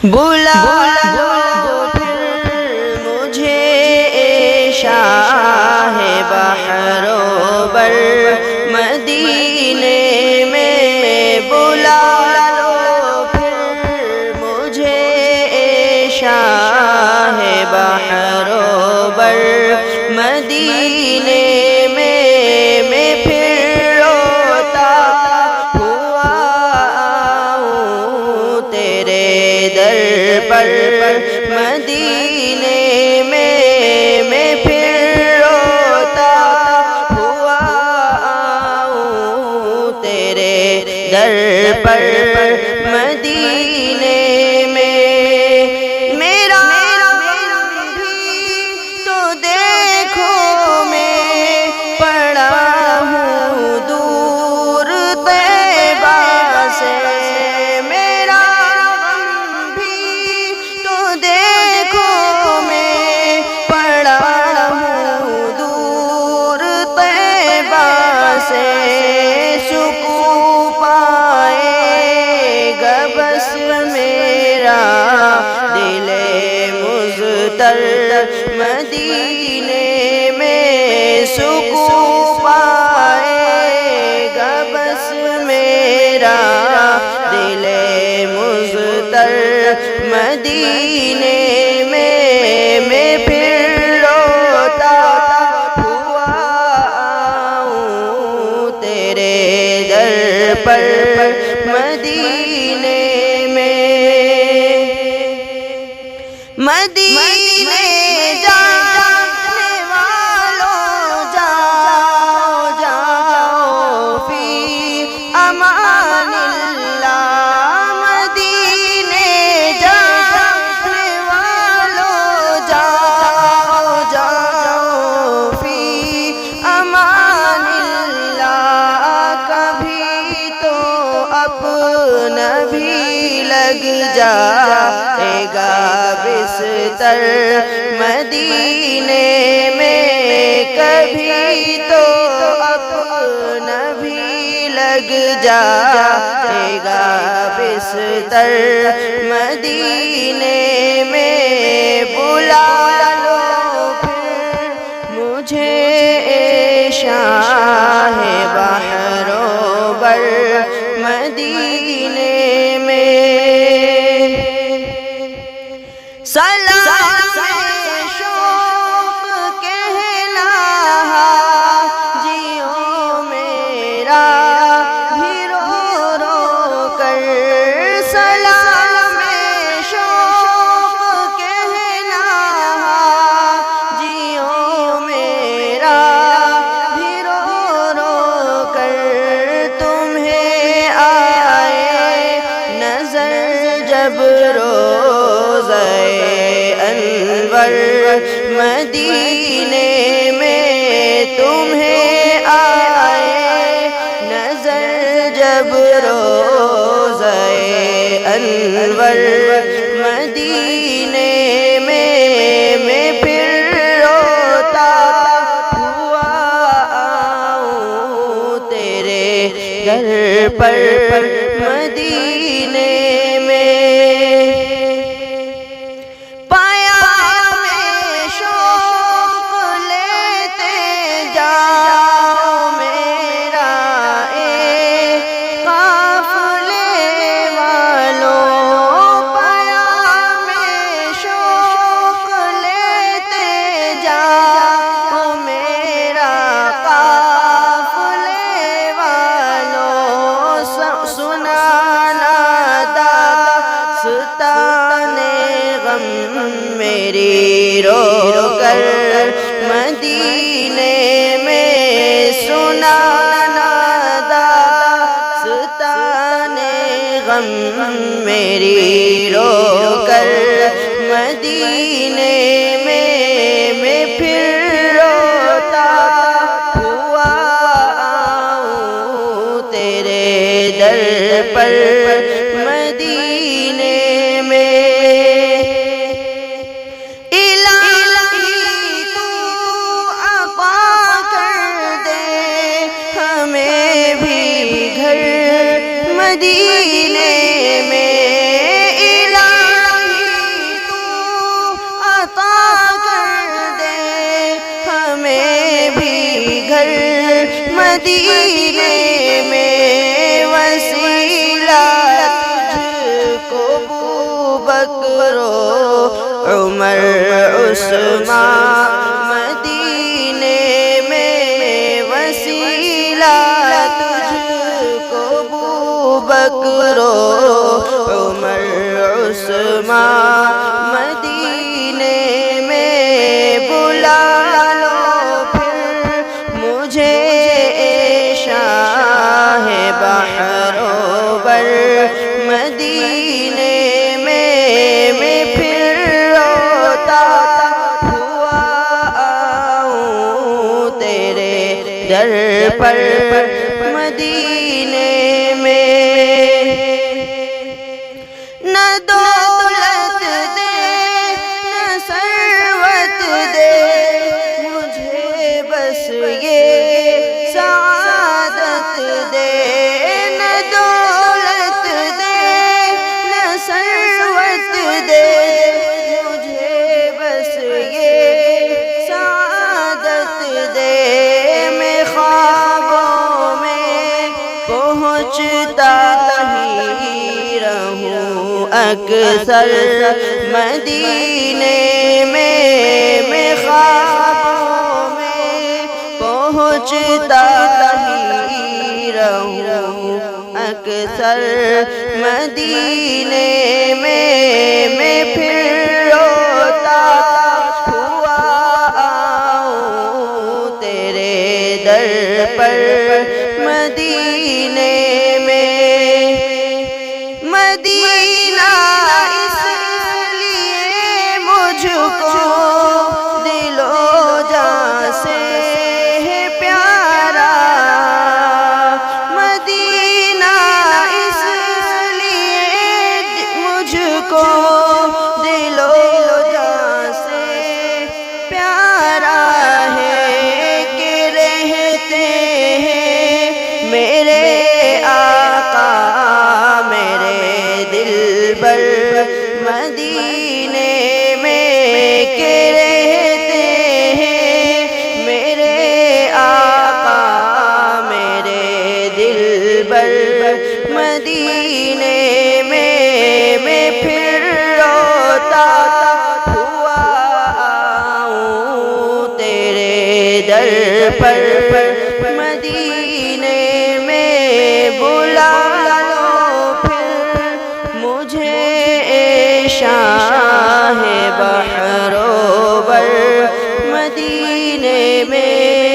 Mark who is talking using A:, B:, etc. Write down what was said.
A: بلا لو پھر مجھے اے شاہ بحر و بر مدینے میں، بلا لو پھر مجھے اے شاہ بحر و بر مدینے میں پھر روتا ہوا آؤں تیرے در پر مدینے میں پھر روتا ہوا آؤں تیرے در پر مدینے میں۔ میرا بھی تو دیکھو میں پڑا ہوں دور طیبہ سے، میرا بھی تو دیکھو میں پڑا ہوں دور طیبہ سے، سکون پائے گا بس میرا دل مضطر مدینے میں، سکون پائے گا بس میرا دل مضطر مدینے میں پھر روتا ہوا آؤں تیرے در پر مدینے میں۔ مدینے جانے والوں جاؤ جاؤ فی امان اللہ، مدینے جانے والوں جاؤ جاؤ فی امان اللہ، کبھی تو اپنا بھی لگ جائے گا بستر مدینے میں، کبھی تو اپنا بھی لگ جائے گا بستر مدینے میں، بلا لو پھر مجھے اے شاہ بحر و بر مدینے میں۔ سلام شوق کہنا جیو میرا بھی رو رو کر، سلام شوق کہنا جیو میرا بھی رو رو کر، تمہیں آئے نظر جب روزہ انور مدینے میں، تمہیں آئے نظر جب روزہ انور مدینے میں پھر روتا ہوا آؤں تیرے در پر مدینے میں۔ میری رو کر مدینے میں سنانا داستان غم، میری رو کر مدینے میں پھر روتا ہوا آؤں تیرے در پر مدینے میں۔ مدینے میں مدینے میں وسیلہ تجھ کو ابو بکر و عمر عثمان، مدینے میں وسیلہ تجھ کو ابو بکر و عمر عثمان، مدینے میں بلا لو پھر مجھے اے شاہ بحر و بر، مدینے میں پھر روتا ہوا آؤں تیرے در پر، مدینے میں نہ دولت دے نہ ثروت دے مجھے، بس یہ سعادت دے، نہ دولت دے نہ ثروت دے مجھے، بس یہ سعادت دے، میں خوابوں میں پہنچتا ہی رہوں اکثر، مدینے میں خوابوں میں پہنچتا ہی رہوں اکثر، مدینے میں پھر روتا ہوا آؤں تیرے در پر، مدینے میں مدینہ اس لیے مجھ کو دل و جان سے ہے پیارا، مدینہ اس لیے مجھ کو دل و جان سے پیارا ہے کہ رہتے ہیں میرے آقا میرے دل بر، مدینے میں کہ رہتے ہیں میرے آقا میرے دل بر، مدینے میں پھر روتا ہوا آؤں تیرے در پر، مدینے میں بلا لو پھر مجھے اے شاہ بحر و بر، مدینے میں